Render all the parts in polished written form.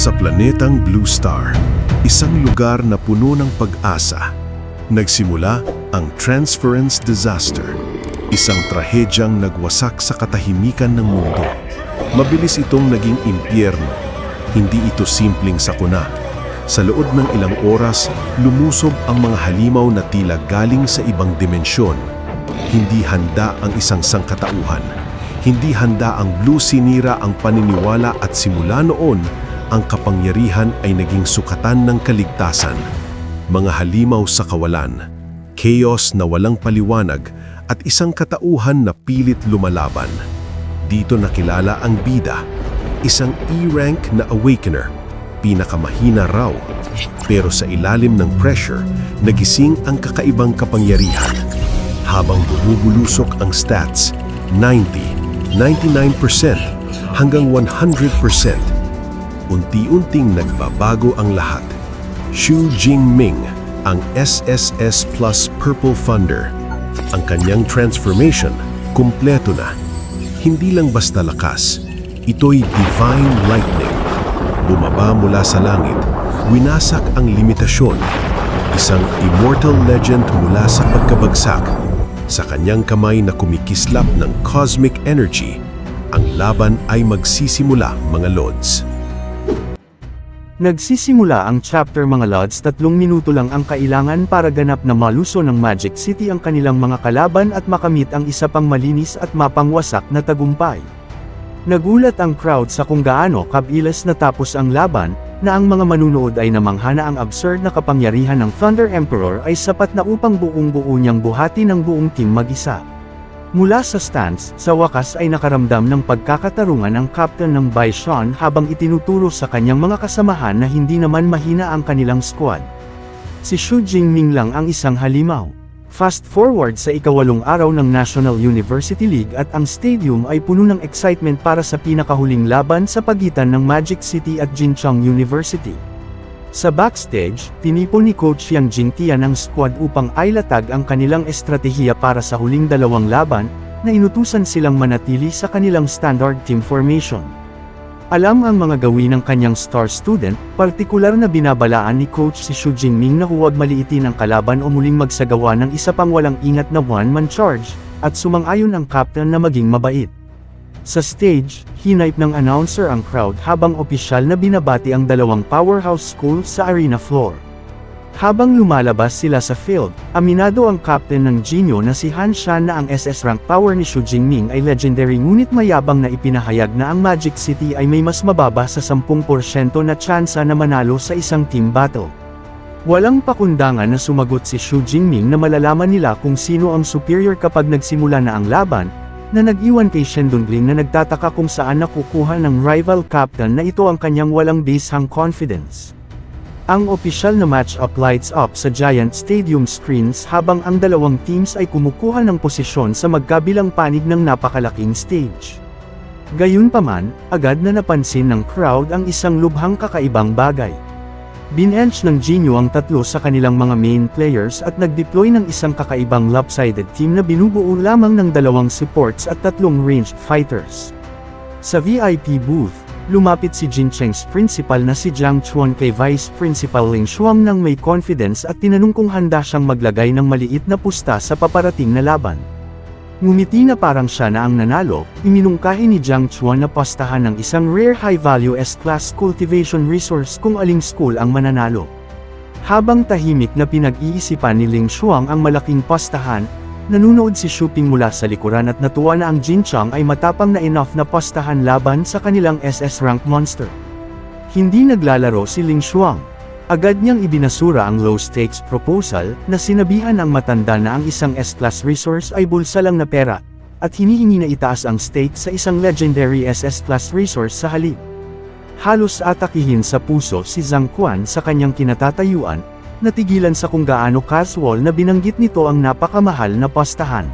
Sa planetang Blue Star, isang lugar na puno ng pag-asa, nagsimula ang Transference Disaster, isang trahedyang nagwasak sa katahimikan ng mundo. Mabilis itong naging impyerno. Hindi ito simpleng sakuna. Sa loob ng ilang oras, lumusob ang mga halimaw na tila galing sa ibang dimensyon. Hindi handa ang isang sangkatauhan. Hindi handa ang Blue sinira ang paniniwala at simula noon, ang kapangyarihan ay naging sukatan ng kaligtasan. Mga halimaw sa kawalan, chaos na walang paliwanag at isang katauhan na pilit lumalaban. Dito nakilala ang bida, isang E-rank na awakener, pinakamahina raw. Pero sa ilalim ng pressure, nagising ang kakaibang kapangyarihan. Habang bumubulusok ang stats, 90, 99%, hanggang 100%. Unti-unting nagbabago ang lahat. Xu Jingming, ang SSS Plus Purple Thunder. Ang kanyang transformation, kumpleto na. Hindi lang basta lakas, ito'y Divine Lightning. Bumaba mula sa langit, winasak ang limitasyon. Isang immortal legend mula sa pagkabagsak. Sa kanyang kamay na kumikislap ng cosmic energy, ang laban ay magsisimula, mga Lods. Nagsisimula ang chapter, mga Lods. 3 minuto lang ang kailangan para ganap na maluso ng Magic City ang kanilang mga kalaban at makamit ang isa pang malinis at mapangwasak na tagumpay. Nagulat ang crowd sa kung gaano kabilis natapos ang laban, na ang mga manunood ay namangha na ang absurd na kapangyarihan ng Thunder Emperor ay sapat na upang buong-buo niyang buhati ng buong team mag-isa. Mula sa stands, sa wakas ay nakaramdam ng pagkakatarungan ang captain ng Baishan habang itinuturo sa kanyang mga kasamahan na hindi naman mahina ang kanilang squad. Si Xu Jingming lang ang isang halimaw. Fast forward sa ika-8 araw ng National University League at ang stadium ay puno ng excitement para sa pinakahuling laban sa pagitan ng Magic City at Jincheng University. Sa backstage, tinipon ni Coach Yang Jingtian ang squad upang ilatag ang kanilang estratehiya para sa huling 2 laban, na inutusan silang manatili sa kanilang standard team formation. Alam ang mga gawin ng kanyang star student, partikular na binabalaan ni Coach si Xu Jingming na huwag maliitin ang kalaban o muling magsagawa ng isa pang walang ingat na one-man charge, at sumang-ayon ang captain na maging mabait. Sa stage, hinipe ng announcer ang crowd habang opisyal na binabati ang 2 powerhouse schools sa arena floor. Habang lumalabas sila sa field, aminado ang captain ng Genio na si Han Shan na ang SS rank power ni Xu Jingming ay legendary, ngunit mayabang na ipinahayag na ang Magic City ay may mas mababa sa 10% na tsansa na manalo sa isang team battle. Walang pakundangan na sumagot si Xu Jingming na malalaman nila kung sino ang superior kapag nagsimula na ang laban, na nag-iwan kay Shen Dongling na nagtataka kung saan nakukuha ng rival captain na ito ang kanyang walang basehang confidence. Ang opisyal na match-up lights up sa giant stadium screens habang ang 2 teams ay kumukuha ng posisyon sa magkabilang panig ng napakalaking stage. Gayunpaman, agad na napansin ng crowd ang isang lubhang kakaibang bagay. Binench ng Genio ang 3 sa kanilang mga main players at nag-deploy ng isang kakaibang lopsided team na binubuo lamang ng 2 supports at 3 ranged fighters. Sa VIP booth, lumapit si Jincheng's principal na si Jiang Chuan kay Vice Principal Ling Shuang nang may confidence at tinanong kung handa siyang maglagay ng maliit na pusta sa paparating na laban. Ngumiti na parang siya na ang nanalo, iminungkahi ni Jiang Chuan na pastahan ng isang rare high-value S-class cultivation resource kung aling school ang mananalo. Habang tahimik na pinag-iisipan ni Ling Shuang ang malaking pastahan, nanunood si Xu Ping mula sa likuran at natuwa na ang Jincheng ay matapang na enough na pastahan laban sa kanilang SS rank monster. Hindi naglalaro si Ling Shuang. Agad niyang ibinasura ang low-stakes proposal, na sinabihan ang matanda na ang isang S-class resource ay bulsa lang na pera, at hinihingi na itaas ang stake sa isang legendary SS-class resource sa halip. Halos atakihin sa puso si Zhang Quan sa kanyang kinatatayuan, natigilan sa kung gaano casual na binanggit nito ang napakamahal na pastahan.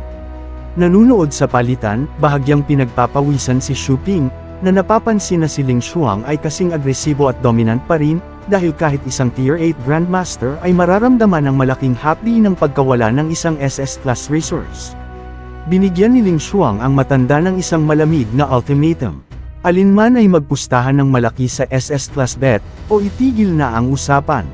Nanunood sa palitan, bahagyang pinagpapawisan si Xu Ping, na napapansin na si Ling Shuang ay kasing agresibo at dominant pa rin, dahil kahit isang Tier 8 Grandmaster ay mararamdaman ang malaking hapdi ng pagkawala ng isang SS-class resource. Binigyan ni Ling Shuang ang matanda ng isang malamig na ultimatum. Alinman ay magpustahan ng malaki sa SS Class bet, o itigil na ang usapan.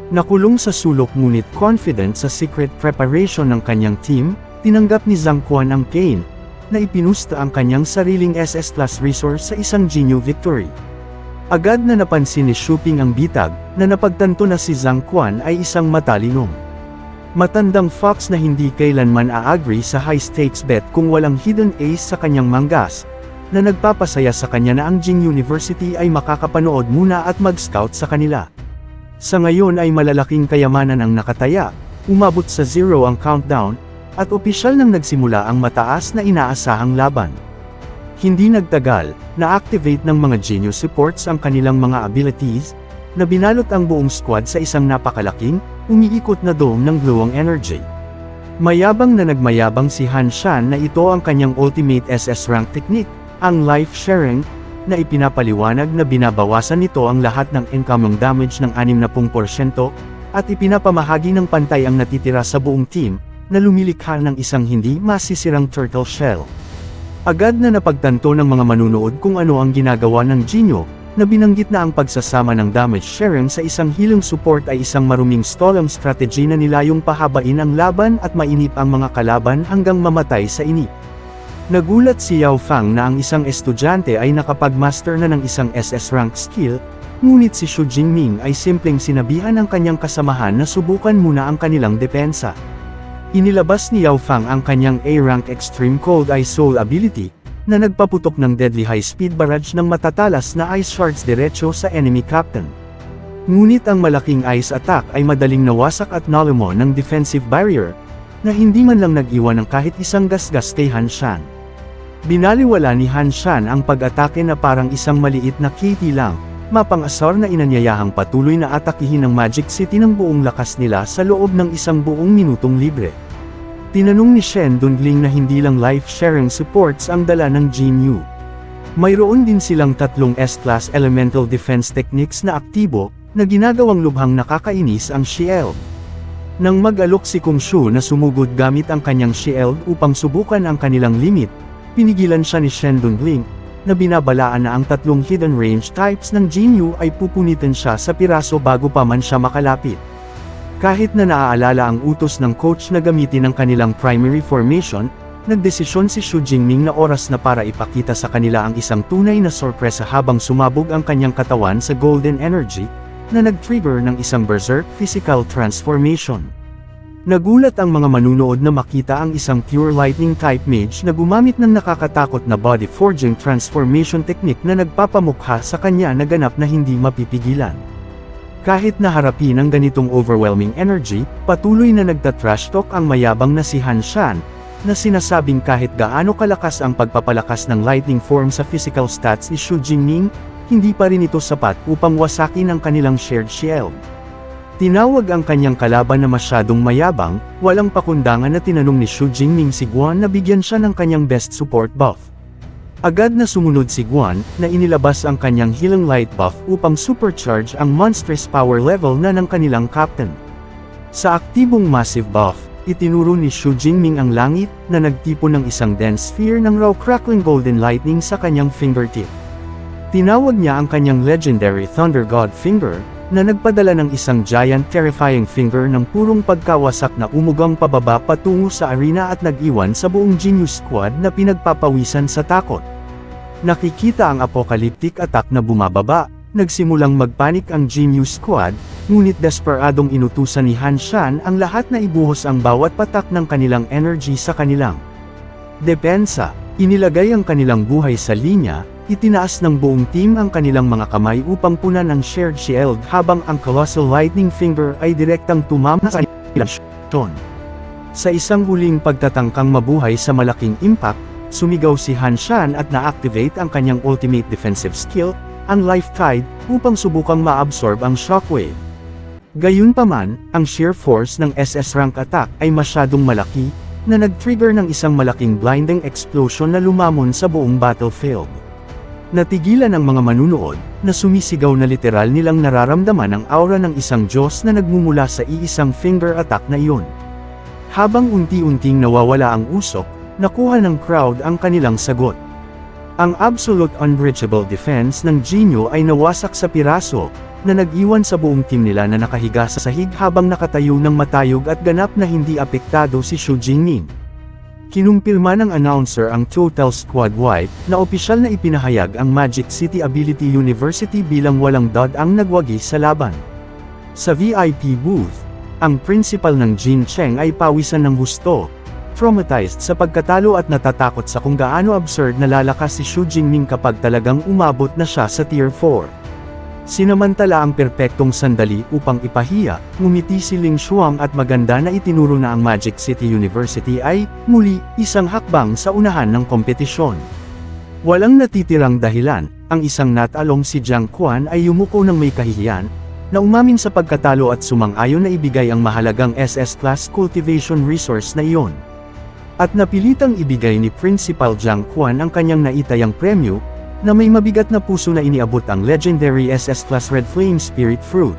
Nakulong sa sulok ngunit confident sa secret preparation ng kanyang team, tinanggap ni Zhang Quan ang Kane, na ipinusta ang kanyang sariling SS Class resource sa isang Jinyu victory. Agad na napansin ni Xu Ping ang bitag, na napagtanto na si Zhang Quan ay isang matalinong matandang fox na hindi kailanman a-agree sa high-stakes bet kung walang hidden ace sa kanyang manggas, na nagpapasaya sa kanya na ang Jing University ay makakapanood muna at mag-scout sa kanila. Sa ngayon ay malalaking kayamanan ang nakataya, umabot sa 0 ang countdown, at opisyal nang nagsimula ang mataas na inaasahang laban. Hindi nagtagal, na-activate ng mga Genius supports ang kanilang mga abilities, na binalot ang buong squad sa isang napakalaking, umiikot na dome ng glowing energy. Mayabang na nagmayabang si Han Shan na ito ang kanyang ultimate SS rank technique, ang life sharing, na ipinapaliwanag na binabawasan nito ang lahat ng incoming damage ng 60%, at ipinapamahagi ng pantay ang natitira sa buong team, na lumilikha ng isang hindi masisirang turtle shell. Agad na napagtanto ng mga manunood kung ano ang ginagawa ng Jinyu, na binanggit na ang pagsasama ng damage sharing sa isang healing support ay isang maruming stalling strategy na nilayong pahabain ang laban at mainip ang mga kalaban hanggang mamatay sa inip. Nagulat si Yao Fang na ang isang estudyante ay nakapag-master na ng isang SS rank skill, ngunit si Xu Jingming ay simpleng sinabihan ng kanyang kasamahan na subukan muna ang kanilang depensa. Inilabas ni Yao Fang ang kanyang A-rank Extreme Cold Ice Soul ability, na nagpaputok ng deadly high-speed barrage ng matatalas na ice shards diretso sa enemy captain. Ngunit ang malaking ice attack ay madaling nawasak at nalumo ng defensive barrier, na hindi man lang nag-iwan ng kahit isang gasgas kay Han Shan. Binaliwala ni Han Shan ang pag-atake na parang isang maliit na KT lang, mapang-asar na inanyayahang patuloy na atakihin ng Magic City ng buong lakas nila sa loob ng isang buong minutong libre. Tinanong ni Shen Dongling na hindi lang life-sharing supports ang dala ng Jinyu. Mayroon din silang 3 S-Class Elemental Defense Techniques na aktibo, na ginagawang lubhang nakakainis ang Shield. Nang mag-alok si Kung Shu na sumugod gamit ang kanyang Shield upang subukan ang kanilang limit, pinigilan siya ni Shen Dongling, na binabalaan na ang 3 hidden range types ng Jinyu ay pupunitin siya sa piraso bago pa man siya makalapit. Kahit na naaalala ang utos ng coach na gamitin ang kanilang primary formation, nagdesisyon si Xu Jingming na oras na para ipakita sa kanila ang isang tunay na sorpresa habang sumabog ang kanyang katawan sa golden energy, na nag-trigger ng isang berserk physical transformation. Nagulat ang mga manunood na makita ang isang pure lightning type mage na gumamit ng nakakatakot na body forging transformation technique na nagpapamukha sa kanya na ganap na hindi mapipigilan. Kahit naharapin ang ganitong overwhelming energy, patuloy na nagta-trash talk ang mayabang na si Han Shan, na sinasabing kahit gaano kalakas ang pagpapalakas ng lightning form sa physical stats ni Xu Jingming, hindi pa rin ito sapat upang wasakin ang kanilang shared shield. Tinawag ang kanyang kalaban na masyadong mayabang, walang pakundangan na tinanong ni Xu Jingming si Guan na bigyan siya ng kanyang best support buff. Agad na sumunod si Guan, na inilabas ang kanyang healing light buff upang supercharge ang monstrous power level na ng kanilang captain. Sa aktibong massive buff, itinuro ni Xu Jingming ang langit, na nagtipon ng isang dense sphere ng raw crackling golden lightning sa kanyang fingertip. Tinawag niya ang kanyang legendary Thunder God Finger, na nagpadala ng isang giant terrifying finger ng purong pagkawasak na umugang pababa patungo sa arena at nag-iwan sa buong Genius Squad na pinagpapawisan sa takot. Nakikita ang apocalyptic attack na bumababa, nagsimulang magpanik ang Genius Squad, ngunit desperadong inutusan ni Han Shan ang lahat na ibuhos ang bawat patak ng kanilang energy sa kanilang depensa. Inilagay ang kanilang buhay sa linya, itinaas ng buong team ang kanilang mga kamay upang punan ang shared shield habang ang colossal lightning finger ay direktang tumama sa kanilang. Sa isang huling pagtatangkang mabuhay sa malaking impact, sumigaw si Han Shan at na-activate ang kanyang ultimate defensive skill, ang Life Tide, upang subukang ma-absorb ang shockwave. Gayunpaman, ang sheer force ng SS rank attack ay masyadong malaki, na nag-trigger ng isang malaking blinding explosion na lumamon sa buong battlefield. Natigilan ang mga manunood, na sumisigaw na literal nilang nararamdaman ang aura ng isang Diyos na nagmumula sa iisang finger attack na iyon. Habang unti-unting nawawala ang usok, nakuha ng crowd ang kanilang sagot. Ang absolute unbreachable defense ng Jinyo ay nawasak sa piraso, na nag-iwan sa buong team nila na nakahiga sa sahig habang nakatayo ng matayog at ganap na hindi apektado si Shu Jingming. Kinumpirma ng announcer ang total squad wipe, na opisyal na ipinahayag ang Magic City Ability University bilang walang dod ang nagwagi sa laban. Sa VIP booth, ang principal ng Jin Cheng ay pawisan ng husto, traumatized sa pagkatalo at natatakot sa kung gaano absurd na lalakas si Shu Jingming kapag talagang umabot na siya sa Tier 4. Sinamantala ang perpektong sandali upang ipahiya, ngumiti si Ling Shuang at maganda na itinuro na ang Magic City University ay, muli, isang hakbang sa unahan ng kompetisyon. Walang natitirang dahilan, ang isang natalong si Jiang Quan ay yumuko ng may kahihiyan, na umamin sa pagkatalo at sumang-ayon na ibigay ang mahalagang SS-class cultivation resource na iyon. At napilitang ibigay ni Principal Jiang Quan ang kanyang naitayang premyo, na may mabigat na puso na iniabot ang legendary SS-class Red Flame Spirit Fruit.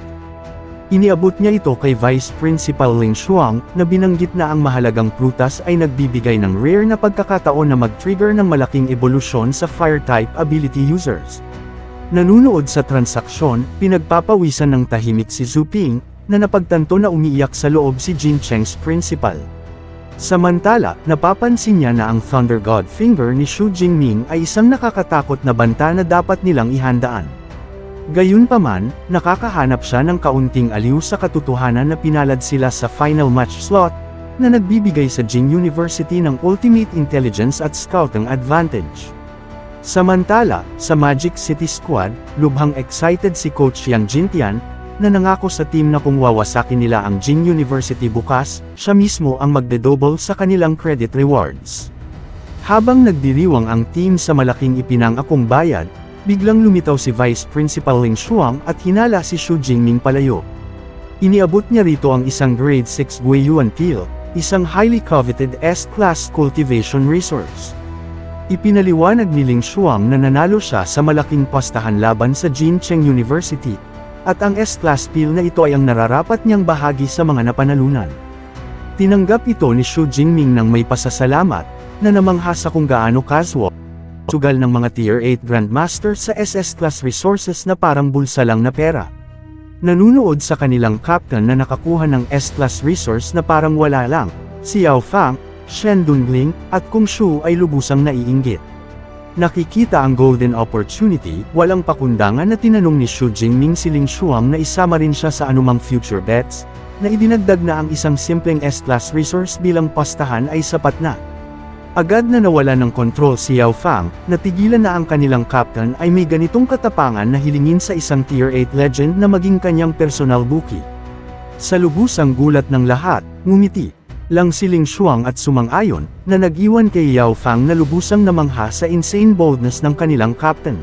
Iniabot niya ito kay Vice Principal Ling Shuang, na binanggit na ang mahalagang prutas ay nagbibigay ng rare na pagkakataon na mag-trigger ng malaking ebolusyon sa Fire-type ability users. Nanunood sa transaksyon, pinagpapawisan ng tahimik si Zhu Ping, na napagtanto na umiiyak sa loob si Jin Cheng's principal. Samantala, napapansin niya na ang Thunder God Finger ni Shu Jingming ay isang nakakatakot na banta na dapat nilang ihandaan. Gayunpaman, nakakahanap siya ng kaunting aliw sa katotohanan na pinalad sila sa final match slot, na nagbibigay sa Jing University ng ultimate intelligence at scouting advantage. Samantala, sa Magic City Squad, lubhang excited si Coach Yang Jintian, na nangako sa team na kung wawasakin nila ang Jing University bukas, siya mismo ang magde-double sa kanilang credit rewards. Habang nagdiriwang ang team sa malaking ipinangakong bayad, biglang lumitaw si Vice Principal Ling Shuang at hinala si Shu Jingming palayo. Iniabot niya rito ang isang grade 6 Guiyuan Peel, isang highly coveted S-class cultivation resource. Ipinaliwanag ni Ling Shuang na nanalo siya sa malaking pastahan laban sa Jin Cheng University, at ang S-class peel na ito ay ang nararapat niyang bahagi sa mga napanalunan. Tinanggap ito ni Shu Jingming ng may pasasalamat, na namangha sa kung gaano kaswa, sugal ng mga Tier 8 Grandmaster sa SS-class resources na parang bulsa lang na pera. Nanunood sa kanilang captain na nakakuha ng S-class resource na parang wala lang, si Yao Fang, Shen Dunling, at Kung Shu ay lubusang naiinggit. Nakikita ang golden opportunity, walang pakundangan na tinanong ni Shu Jingming si Ling Shuang na isama rin siya sa anumang future bets, na idinagdag na ang isang simpleng S-class resource bilang pastahan ay sapat na. Agad na nawala ng kontrol si Yao Fang, natigilan na ang kanilang captain ay may ganitong katapangan na hilingin sa isang Tier 8 legend na maging kanyang personal bookie. Sa lubusang gulat ng lahat, ngumiti lang si Ling Shuang at sumang-ayon, na nag-iwan kay Yao Fang na lubusang namangha sa insane boldness ng kanilang captain.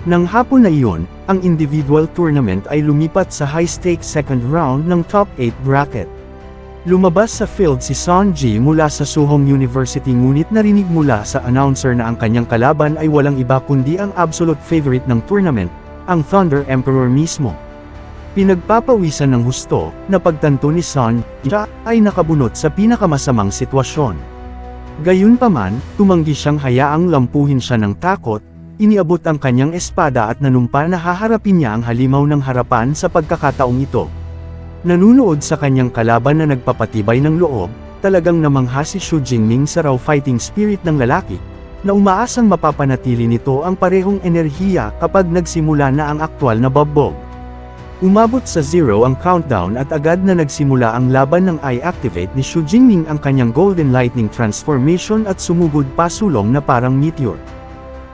Nang hapon na iyon, ang individual tournament ay lumipat sa high-stakes second round ng top 8 bracket. Lumabas sa field si Son Ji mula sa Suhong University ngunit narinig mula sa announcer na ang kanyang kalaban ay walang iba kundi ang absolute favorite ng tournament, ang Thunder Emperor mismo. Pinagpapawisan ng husto, na pagtanto ni Son, siya ay nakabunot sa pinakamasamang sitwasyon. Gayunpaman, tumanggi siyang hayaang lampuhin siya ng takot, iniabot ang kanyang espada at nanumpa na haharapin niya ang halimaw ng harapan sa pagkakataong ito. Nanunood sa kanyang kalaban na nagpapatibay ng loob, talagang namangha si Shu Jingming sa raw fighting spirit ng lalaki, na umaasang mapapanatili nito ang parehong enerhiya kapag nagsimula na ang aktwal na babbog. Umabot sa 0 ang countdown at agad na nagsimula ang laban ng i-activate ni Shu Jingming ang kanyang Golden Lightning Transformation at sumugod pasulong na parang meteor.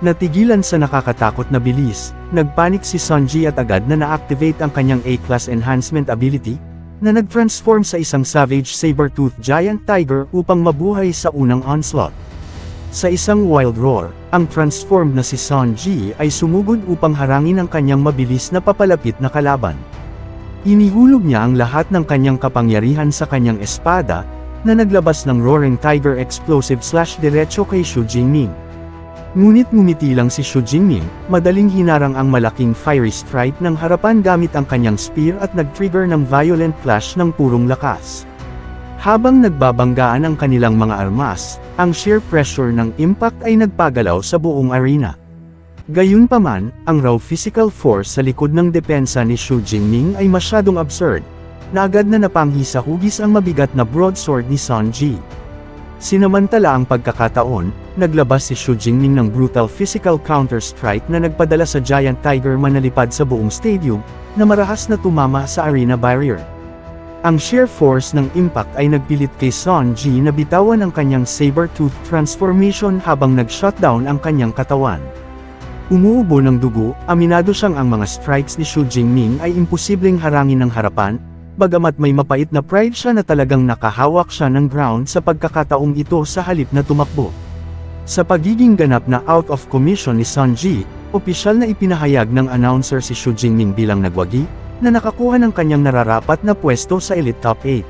Natigilan sa nakakatakot na bilis, nagpanik si Sonji at agad na na-activate ang kanyang A-class enhancement ability, na nag-transform sa isang Savage Saber-Tooth Giant Tiger upang mabuhay sa unang onslaught. Sa isang wild roar, ang transformed na si Son Ji ay sumugod upang harangin ang kanyang mabilis na papalapit na kalaban. Inihulog niya ang lahat ng kanyang kapangyarihan sa kanyang espada, na naglabas ng Roaring Tiger Explosive /diretso kay Shu Jingming. Ngunit ngumiti lang si Shu Jingming, madaling hinarang ang malaking fiery strike ng harapan gamit ang kanyang spear at nag-trigger ng violent flash ng purong lakas. Habang nagbabanggaan ang kanilang mga armas, ang sheer pressure ng impact ay nagpagalaw sa buong arena. Gayunpaman, ang raw physical force sa likod ng depensa ni Xu Jingming ay masyadong absurd, na agad na napanghi sa hugis ang mabigat na broadsword ni Sun Ji. Sinamantala ang pagkakataon, naglabas si Xu Jingming ng brutal physical counter-strike na nagpadala sa Giant Tiger manalipad sa buong stadium, na marahas na tumama sa arena barrier. Ang sheer force ng impact ay nagpilit kay Sun Ji na bitawan ang kanyang saber-tooth transformation habang nag-shutdown ang kanyang katawan. Umuubo ng dugo, aminado siyang ang mga strikes ni Xu Jingming ay imposibleng harangin ng harapan, bagamat may mapait na pride siya na talagang nakahawak siya ng ground sa pagkakataong ito sa halip na tumakbo. Sa pagiging ganap na out of commission ni Sun Ji, opisyal na ipinahayag ng announcer si Xu Jingming bilang nagwagi, na nakakuha ng kanyang nararapat na pwesto sa Elite Top 8.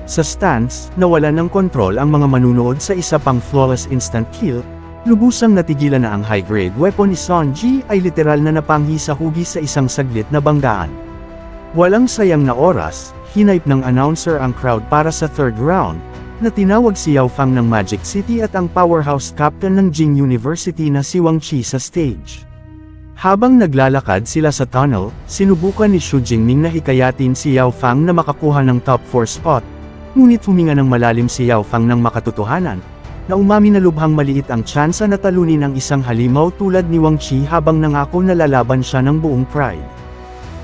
Sa stands, nawala ng kontrol ang mga manunood sa isa pang flawless instant kill, lubusang natigilan na ang high-grade weapon ni Sun Ji ay literal na napanghi sa hugis sa isang saglit na banggaan. Walang sayang na oras, hinaype ng announcer ang crowd para sa third round, na tinawag si Yao Fang ng Magic City at ang powerhouse captain ng Jing University na si Wang Qi sa stage. Habang naglalakad sila sa tunnel, sinubukan ni Xu Jingming na hikayatin si Yao Fang na makakuha ng top 4 spot, ngunit huminga ng malalim si Yao Fang ng makatotohanan, na umami na lubhang maliit ang tsansa na talunin ang isang halimaw tulad ni Wang Qi habang nangako na lalaban siya ng buong pride.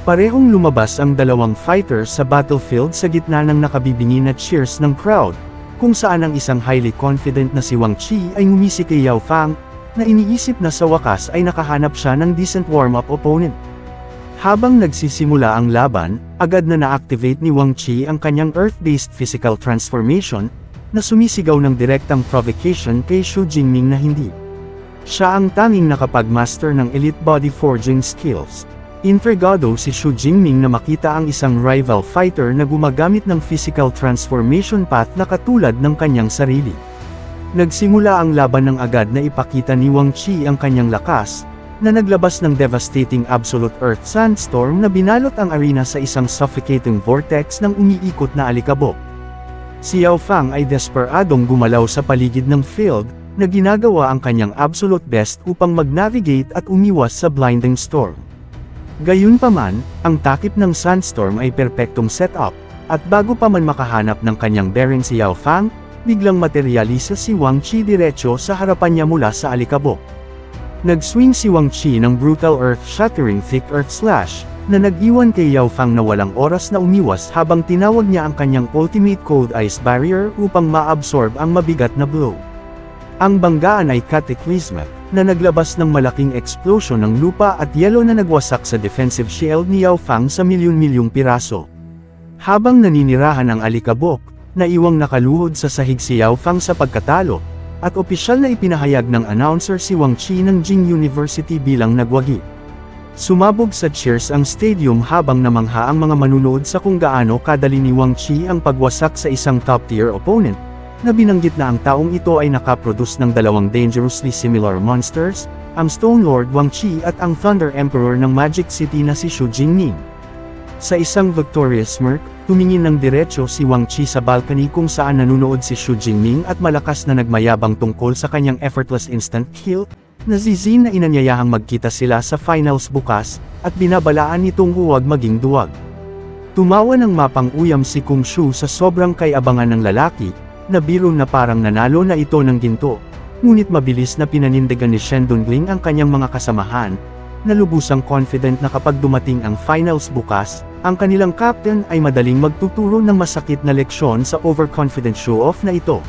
Parehong lumabas ang dalawang fighters sa battlefield sa gitna ng nakabibingi na cheers ng crowd, kung saan ang isang highly confident na si Wang Qi ay ngumisi kay Yao Fang, na iniisip na sa wakas ay nakahanap siya ng decent warm-up opponent. Habang nagsisimula ang laban, agad na na-activate ni Wang Qi ang kanyang earth-based physical transformation, na sumisigaw ng direktang provocation kay Xu Jingming na hindi. Siya ang tanging nakapag-master ng elite body forging skills. Intrigado si Xu Jingming na makita ang isang rival fighter na gumagamit ng physical transformation path na katulad ng kanyang sarili. Nagsimula ang laban ng agad na ipakita ni Wang Qi ang kanyang lakas, na naglabas ng devastating absolute earth sandstorm na binalot ang arena sa isang suffocating vortex ng umiikot na alikabok. Si Yao Fang ay desperadong gumalaw sa paligid ng field, na ginagawa ang kanyang absolute best upang mag-navigate at umiwas sa blinding storm. Gayunpaman, ang takip ng sandstorm ay perpektong setup, at bago pa man makahanap ng kanyang bearing si Yao Fang, biglang materialisa si Wang Qi diretso sa harapan niya mula sa alikabok. Nag-swing si Wang Qi ng brutal earth-shattering thick earth slash, na nag-iwan kay Yao Fang na walang oras na umiwas habang tinawag niya ang kanyang ultimate cold ice barrier upang ma-absorb ang mabigat na blow. Ang banggaan ay cataclysmic, na naglabas ng malaking explosion ng lupa at yelo na nagwasak sa defensive shield ni Yao Fang sa milyon-milyong piraso. Habang naninirahan ang alikabok, naiwang nakaluhod sa sahig si Yao Fang sa pagkatalo, at opisyal na ipinahayag ng announcer si Wang Qi ng Jing University bilang nagwagi. Sumabog sa cheers ang stadium habang namangha ang mga manunood sa kung gaano kadali ni Wang Qi ang pagwasak sa isang top-tier opponent, na binanggit na ang taong ito ay nakaproduce ng dalawang dangerously similar monsters, ang Stone Lord Wang Qi at ang Thunder Emperor ng Magic City na si Xu Jingming. Sa isang victorious smirk, tumingin ng diretso si Wang Qi sa balcony kung saan nanunood si Xu Jingming at malakas na nagmayabang tungkol sa kanyang effortless instant kill, na zizin na inanyayahang magkita sila sa finals bukas, at binabalaan nitong huwag maging duwag. Tumawa ng mapang-uyam si Kung Shu sa sobrang kay-abangan ng lalaki, na biro na parang nanalo na ito ng ginto, ngunit mabilis na pinanindigan ni Shen Dongling ang kanyang mga kasamahan, na lubusang confident na kapag dumating ang finals bukas, ang kanilang captain ay madaling magtuturo ng masakit na leksyon sa overconfident show-off na ito.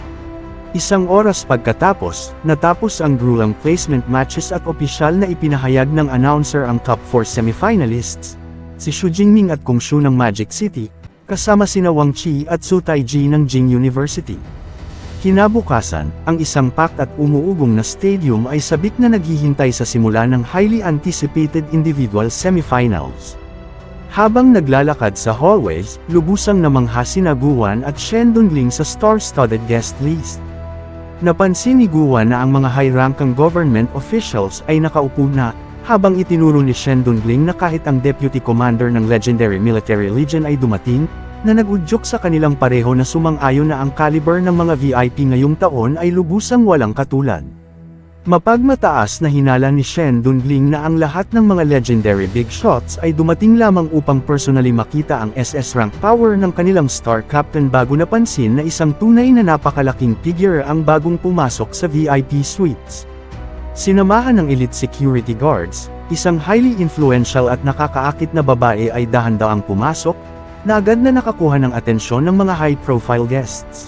Isang oras pagkatapos, natapos ang grueling placement matches at opisyal na ipinahayag ng announcer ang top 4 semifinalists, si Xu Jingming at Kung Shu ng Magic City, kasama sina Wang Qi at Su Taiji ng Jing University. Kinabukasan, ang isang packed at umuugong na stadium ay sabik na naghihintay sa simula ng highly anticipated individual semifinals. Habang naglalakad sa hallways, lubusang namangha sina Guan at Shen Dongling sa star-studded guest list. Napansin ni Guan na ang mga high-ranking government officials ay nakaupo na, habang itinuro ni Shen Dongling na kahit ang deputy commander ng Legendary Military Legion ay dumating, na nag-udyok sa kanilang pareho na sumang-ayon na ang caliber ng mga VIP ngayong taon ay lubusang walang katulad. Mapagmataas na hinala ni Shen Dongling na ang lahat ng mga legendary big shots ay dumating lamang upang personally makita ang SS rank power ng kanilang star captain bago napansin na isang tunay na napakalaking figure ang bagong pumasok sa VIP suites. Sinamahan ng elite security guards, isang highly influential at nakakaakit na babae ay dahan-daang pumasok, na agad na nakakuha ng atensyon ng mga high-profile guests.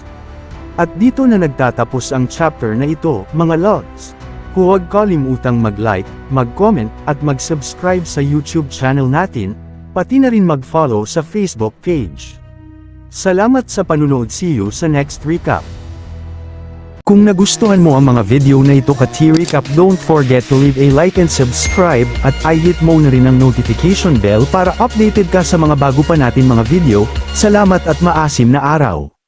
At dito na nagtatapos ang chapter na ito, mga lods. Huwag kalimutang mag-like, mag-comment, at mag-subscribe sa YouTube channel natin, pati na rin mag-follow sa Facebook page. Salamat sa panunood, see you sa next recap. Kung nagustuhan mo ang mga video na ito ka T-Recap, don't forget to leave a like and subscribe, at i-hit mo na rin ang notification bell para updated ka sa mga bago pa natin mga video. Salamat at maasim na araw!